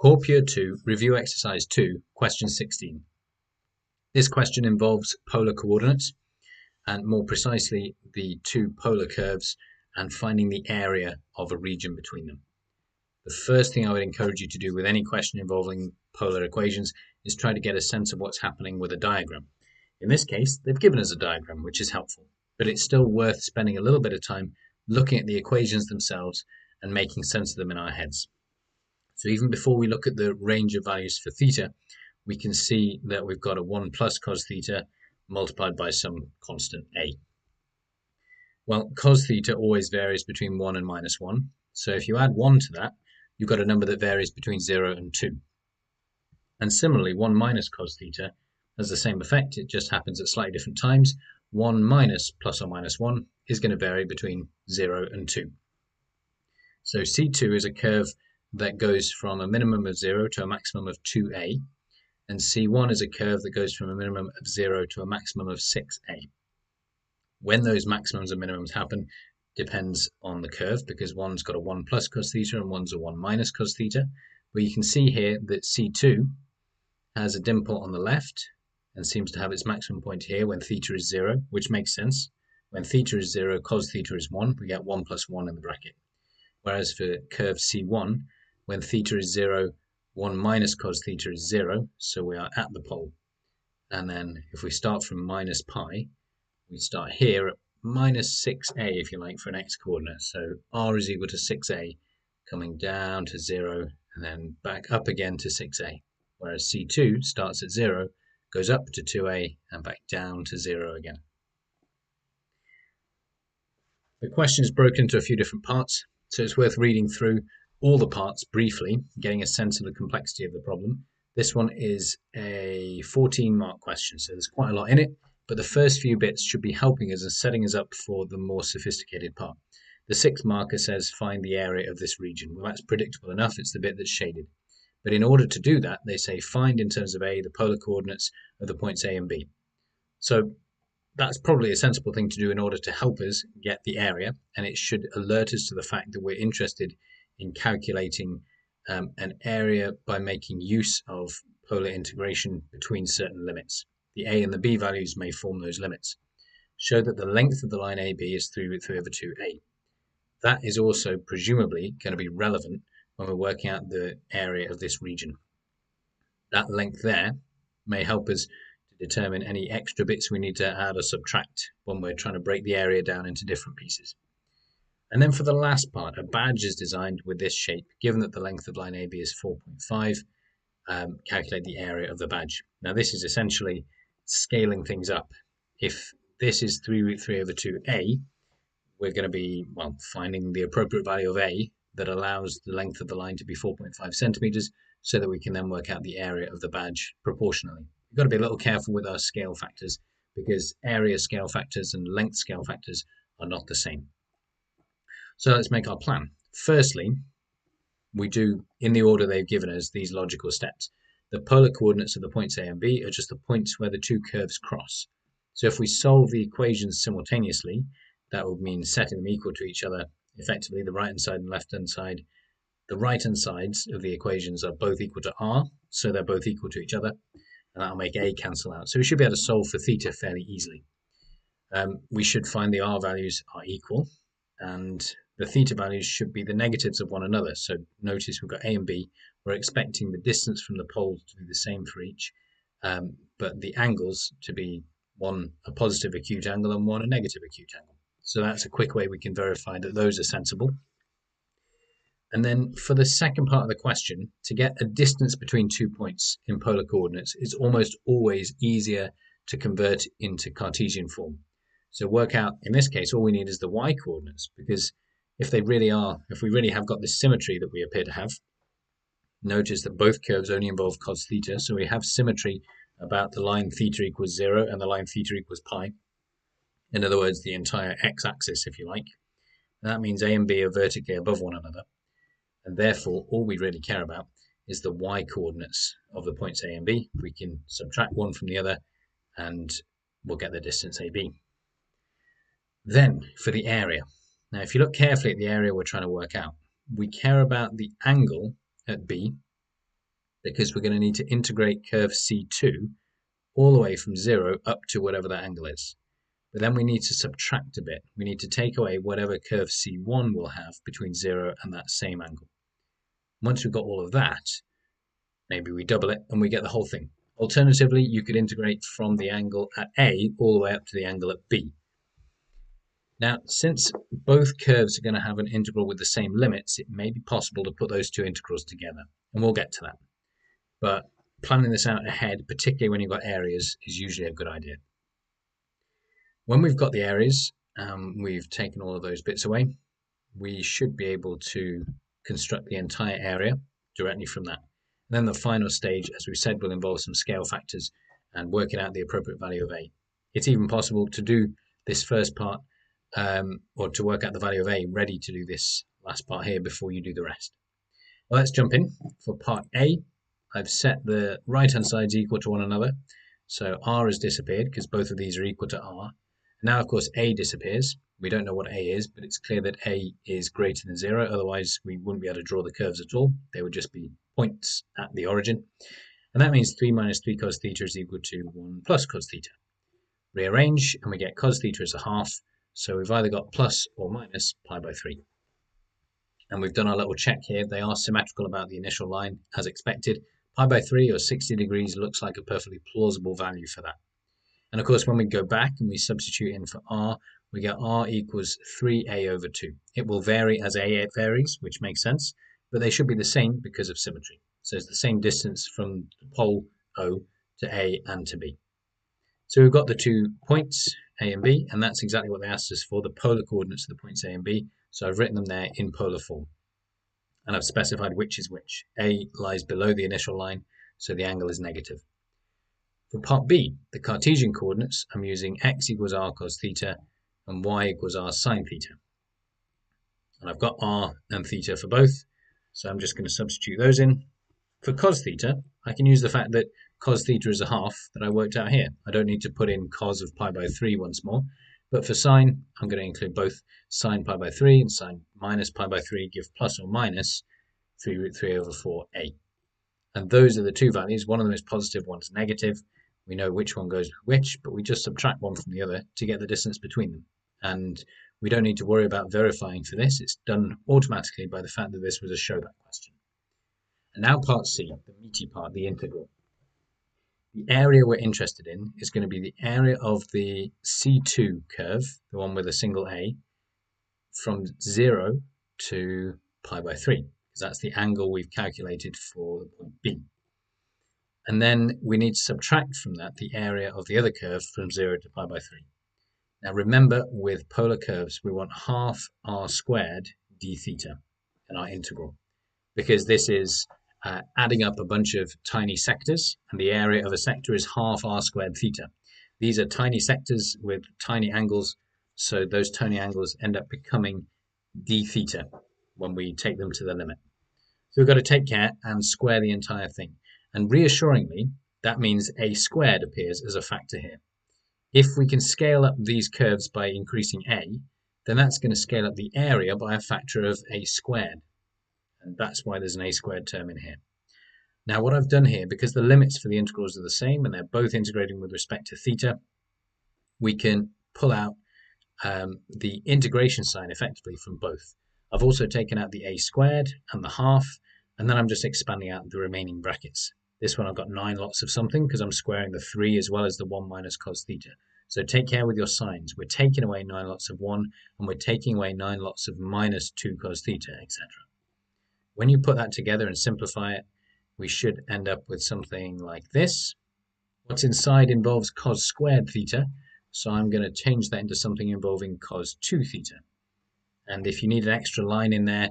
CP2 Review Exercise 2, Question 16. This question involves polar coordinates, and more precisely the two polar curves, and finding the area of a region between them. The first thing I would encourage you to do with any question involving polar equations is try to get a sense of what's happening with a diagram. In this case, they've given us a diagram, which is helpful, but it's still worth spending a little bit of time looking at the equations themselves and making sense of them in our heads. So even before we look at the range of values for theta, we can see that we've got a 1 plus cos theta multiplied by some constant a. Well, cos theta always varies between 1 and minus 1. So if you add 1 to that, you've got a number that varies between 0 and 2. And similarly, 1 minus cos theta has the same effect. It just happens at slightly different times. 1 minus plus or minus 1 is going to vary between 0 and 2. So C2 is a curve that goes from a minimum of 0 to a maximum of 2a, and C1 is a curve that goes from a minimum of 0 to a maximum of 6a. When those maximums and minimums happen depends on the curve, because one's got a 1 plus cos theta and one's a 1 minus cos theta. But you can see here that C2 has a dimple on the left and seems to have its maximum point here when theta is 0, which makes sense. When theta is 0, cos theta is 1, we get 1 plus 1 in the bracket. Whereas for curve C1, when theta is 0, 1 minus cos theta is 0, so we are at the pole. And then if we start from minus pi, we start here at minus 6a, if you like, for an x-coordinate. So r is equal to 6a, coming down to 0, and then back up again to 6a. Whereas C2 starts at 0, goes up to 2a, and back down to 0 again. The question is broken into a few different parts, so it's worth reading through all the parts briefly, getting a sense of the complexity of the problem. This one is a 14-mark question, so there's quite a lot in it, but the first few bits should be helping us and setting us up for the more sophisticated part. The 6th marker says find the area of this region. Well, that's predictable enough, it's the bit that's shaded. But in order to do that, they say find in terms of A the polar coordinates of the points A and B. So that's probably a sensible thing to do in order to help us get the area, and it should alert us to the fact that we're interested in calculating an area by making use of polar integration between certain limits. The a and the b values may form those limits. Show that the length of the line AB is 3 root 3 over 2a. That is also presumably going to be relevant when we're working out the area of this region. That length there may help us to determine any extra bits we need to add or subtract when we're trying to break the area down into different pieces. And then for the last part, a badge is designed with this shape. Given that the length of line AB is 4.5, calculate the area of the badge. Now this is essentially scaling things up. If this is 3 root 3 over 2a, we're going to be, well, finding the appropriate value of a that allows the length of the line to be 4.5 centimeters, so that we can then work out the area of the badge proportionally. We've got to be a little careful with our scale factors, because area scale factors and length scale factors are not the same. So let's make our plan. Firstly, we do, in the order they've given us, these logical steps. The polar coordinates of the points A and B are just the points where the two curves cross. So if we solve the equations simultaneously, that would mean setting them equal to each other, effectively the right-hand side and left-hand side. The right-hand sides of the equations are both equal to r, so they're both equal to each other, and that'll make a cancel out. So we should be able to solve for theta fairly easily. We should find the r values are equal, and the theta values should be the negatives of one another. So notice we've got a and b. We're expecting the distance from the poles to be the same for each, but the angles to be one a positive acute angle and one a negative acute angle. So that's a quick way we can verify that those are sensible. And then for the second part of the question, to get a distance between 2 points in polar coordinates, it's almost always easier to convert into Cartesian form. So work out, in this case, all we need is the y coordinates, because if we really have got this symmetry that we appear to have, notice that both curves only involve cos theta, so we have symmetry about the line theta equals 0 and the line theta equals pi. In other words, the entire x-axis, if you like. And that means a and b are vertically above one another, and therefore all we really care about is the y coordinates of the points a and b. We can subtract one from the other and we'll get the distance AB. Then for the area. Now if you look carefully at the area we're trying to work out, we care about the angle at B because we're going to need to integrate curve C2 all the way from 0 up to whatever that angle is. But then we need to subtract a bit. We need to take away whatever curve C1 will have between 0 and that same angle. Once we've got all of that, maybe we double it and we get the whole thing. Alternatively, you could integrate from the angle at A all the way up to the angle at B. Now, since both curves are going to have an integral with the same limits, it may be possible to put those two integrals together, and we'll get to that. But planning this out ahead, particularly when you've got areas, is usually a good idea. When we've got the areas, we've taken all of those bits away, we should be able to construct the entire area directly from that. And then the final stage, as we said, will involve some scale factors and working out the appropriate value of A. It's even possible to do this first part or to work out the value of A ready to do this last part here before you do the rest. Well, let's jump in. For part A, I've set the right-hand sides equal to one another. So R has disappeared because both of these are equal to R. Now, of course, A disappears. We don't know what A is, but it's clear that A is greater than 0. Otherwise, we wouldn't be able to draw the curves at all. They would just be points at the origin. And that means 3 minus 3 cos theta is equal to 1 plus cos theta. Rearrange, and we get cos theta as a half. So we've either got plus or minus pi by 3. And we've done our little check here. They are symmetrical about the initial line, as expected. Pi by 3 or 60 degrees looks like a perfectly plausible value for that. And of course, when we go back and we substitute in for R, we get R equals 3A over 2. It will vary as A varies, which makes sense, but they should be the same because of symmetry. So it's the same distance from the pole O to A and to B. So we've got the 2 points, A and B, and that's exactly what they asked us for, the polar coordinates of the points A and B. So I've written them there in polar form. And I've specified which is which. A lies below the initial line, so the angle is negative. For part B, the Cartesian coordinates, I'm using x equals r cos theta and y equals r sine theta. And I've got r and theta for both, so I'm just going to substitute those in. For cos theta, I can use the fact that cos theta is a half that I worked out here. I don't need to put in cos of pi by 3 once more. But for sine, I'm going to include both sine pi by 3 and sine minus pi by 3 give plus or minus 3 root 3 over 4a. And those are the two values. One of them is positive, one is negative. We know which one goes with which, but we just subtract one from the other to get the distance between them. And we don't need to worry about verifying for this. It's done automatically by the fact that this was a show that question. And now part C, the meaty part, the integral. The area we're interested in is going to be the area of the C2 curve, the one with a single A, from 0 to pi by 3, because that's the angle we've calculated for the point B. And then we need to subtract from that the area of the other curve from 0 to pi by 3. Now remember, with polar curves, we want half r squared d theta in our integral, because this is adding up a bunch of tiny sectors, and the area of a sector is half r squared theta. These are tiny sectors with tiny angles, so those tiny angles end up becoming d theta when we take them to the limit. So we've got to take care and square the entire thing. And reassuringly, that means a squared appears as a factor here. If we can scale up these curves by increasing a, then that's going to scale up the area by a factor of a squared. And that's why there's an a squared term in here. Now what I've done here, because the limits for the integrals are the same and they're both integrating with respect to theta, we can pull out the integration sign effectively from both. I've also taken out the a squared and the half, and then I'm just expanding out the remaining brackets. This one I've got 9 lots of something because I'm squaring the 3 as well as the 1 minus cos theta. So take care with your signs. We're taking away 9 lots of 1 and we're taking away 9 lots of minus 2 cos theta, etc. When you put that together and simplify it, we should end up with something like this. What's inside involves cos squared theta, so I'm going to change that into something involving cos 2 theta. And if you need an extra line in there,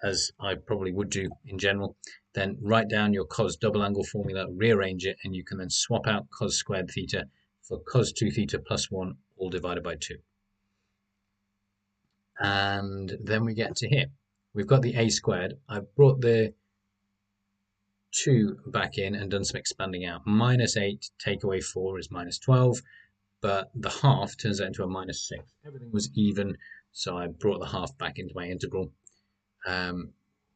as I probably would do in general, then write down your cos double angle formula, rearrange it, and you can then swap out cos squared theta for cos 2 theta plus 1, all divided by 2. And then we get to here. We've got the a squared. I've brought the 2 back in and done some expanding out. Minus 8 take away 4 is minus 12, but the half turns out into a minus 6. Everything was even, so I brought the half back into my integral.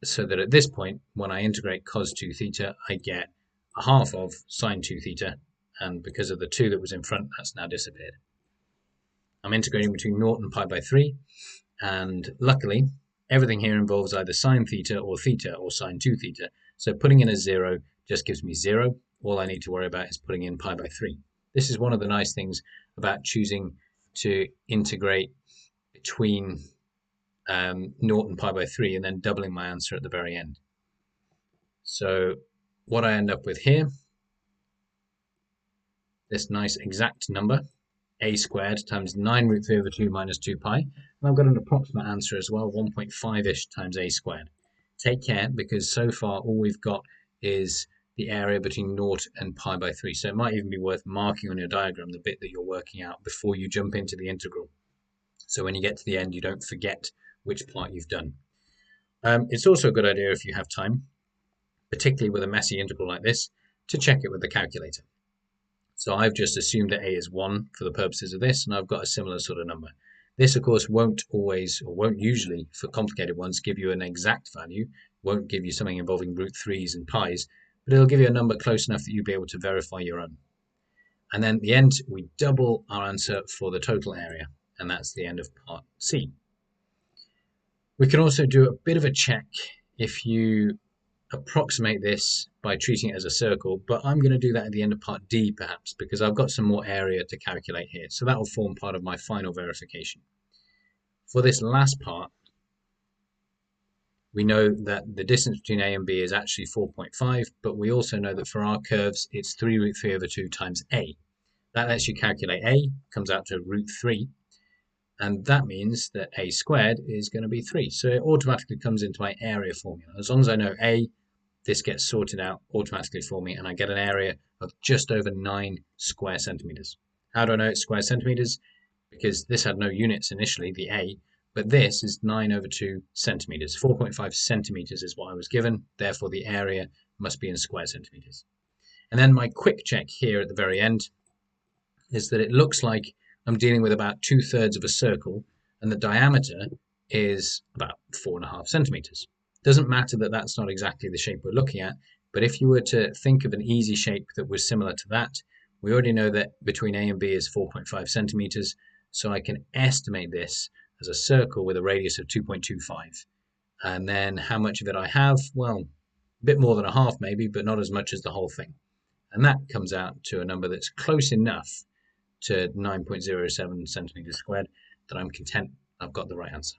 so that at this point, when I integrate cos 2 theta, I get a half of sine 2 theta, and because of the 2 that was in front, that's now disappeared. I'm integrating between 0 and pi by 3, and luckily, everything here involves either sine theta or sine 2 theta, so putting in a 0 just gives me 0. All I need to worry about is putting in pi by 3. This is one of the nice things about choosing to integrate between 0 and pi by 3 and then doubling my answer at the very end. So what I end up with here, this nice exact number, a squared times 9 root 3 over 2 minus 2 pi, and I've got an approximate answer as well, 1.5-ish times a squared. Take care, because so far all we've got is the area between 0 and pi by 3, so it might even be worth marking on your diagram the bit that you're working out before you jump into the integral, so when you get to the end you don't forget which part you've done. It's also a good idea, if you have time, particularly with a messy integral like this, to check it with the calculator. So I've just assumed that a is 1 for the purposes of this, and I've got a similar sort of number. This, of course, won't always, or won't usually, for complicated ones, give you an exact value, won't give you something involving root 3s and pi's, but it'll give you a number close enough that you'll be able to verify your own. And then at the end, we double our answer for the total area, and that's the end of part C. We can also do a bit of a check if you approximate this by treating it as a circle, but I'm going to do that at the end of part D perhaps, because I've got some more area to calculate here, so that will form part of my final verification. For this last part, we know that the distance between A and B is actually 4.5, but we also know that for our curves it's 3 root 3 over 2 times A. That lets you calculate A, comes out to root 3, and that means that A squared is going to be 3, so it automatically comes into my area formula. As long as I know A, this gets sorted out automatically for me, and I get an area of just over 9 square centimeters. How do I know it's square centimeters? Because this had no units initially, the A, but this is 9 over 2 centimeters. 4.5 centimeters is what I was given, therefore the area must be in square centimeters. And then my quick check here at the very end is that it looks like I'm dealing with about 2/3 of a circle, and the diameter is about 4.5 centimeters. Doesn't matter that that's not exactly the shape we're looking at, but if you were to think of an easy shape that was similar to that, we already know that between A and B is 4.5 centimeters, so I can estimate this as a circle with a radius of 2.25. And then how much of it I have? Well, a bit more than a half maybe, but not as much as the whole thing. And that comes out to a number that's close enough to 9.07 centimeters squared that I'm content I've got the right answer.